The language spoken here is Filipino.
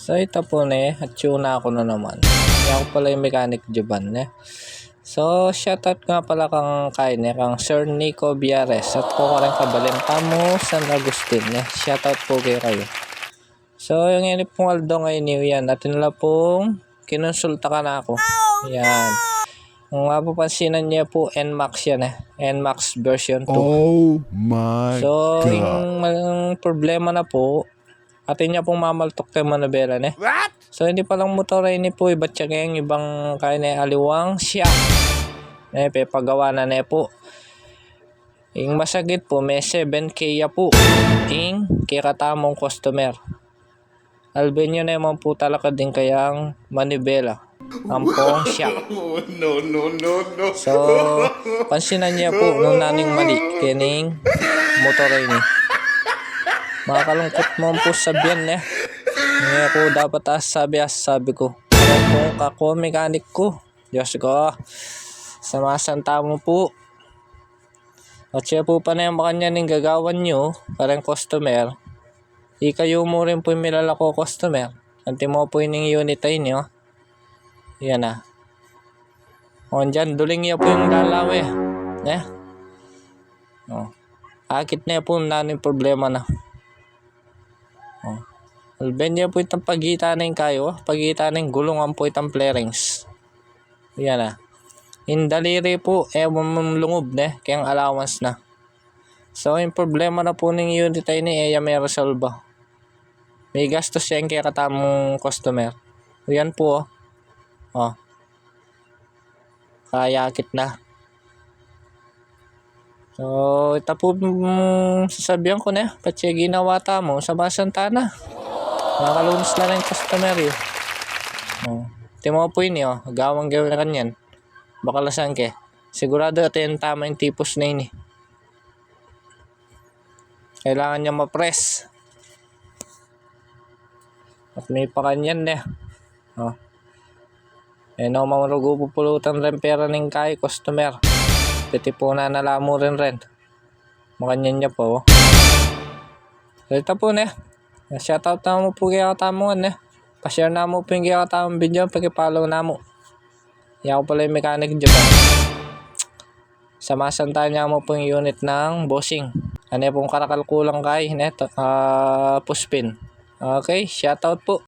So ito po ne, at tuna ako na naman. Kaya ako pala yung mechanic Juban ne. So shoutout nga pala kang kain kang Sir Nico Biares at po ka rin kabalintamo San Agustin ne. Shoutout po kayo. So yung inip pong Aldo ngayon yan at nila pong kinonsulta ka na ako. Yan. Kung mapapansinan niya po NMAX yan NMAX version 2. Oh my so, God. yung problema na po, atin niya pong mamaltok tayo manabela What? So, hindi palang motor ini po, iba't siya yung ibang kaya na aliwang siya. Pagawa na po. Yung masagit po, may 7K ya po. Yung kikatamong customer. Albenyo na naman po talaga din kayang manibela. Ang pong siya. No. So, pansinan niya po nung naning mali kining motor ini. Makakalungkot mo po sabihan Ngayon ko dapat sabi ko. Kung ako mekanik ko. Diyos ko. Samasanta mo po. At siya po pa na yung makanya ning gagawan nyo. Parang customer. Ikayo mo rin po yung milalako customer. Anti mo po yung unit ay nyo. Yan na. O dyan, duling niya po yung lalaw Akit na po nanin problema na. Alben niya po itang pagitan ng kayo. Pagitan ng gulungan po itang flarings. Yan na. Indaliri po, lumub kayang allowance na. So, yung problema na po ng unit ay ni may resolve. May gastos yan kaya katamong customer. Yan po kaya akit na. So, ito po sasabihan ko pati ginawa mo sa basanta na. Nakalunos na rin customer yun. Timo po yun gawang gawin na kanyan. Baka lasan ke. Sigurado atin tama yung tipos na yun Kailangan niya ma-press. At may pa kanyan mamarugo pupulutan rin pera ng kay customer. Piti po na nalamo rin. Makanyan niya po. So ito po shoutout na mo po kaya katamongan Pa-share na mo po yung kaya katamong video. Pag-follow na mo. Yan ako pala yung mechanic dyan. Samasantahan niya mo po yung unit ng bossing. Ano pong karakalkulang kay puspin. Okay, shoutout po.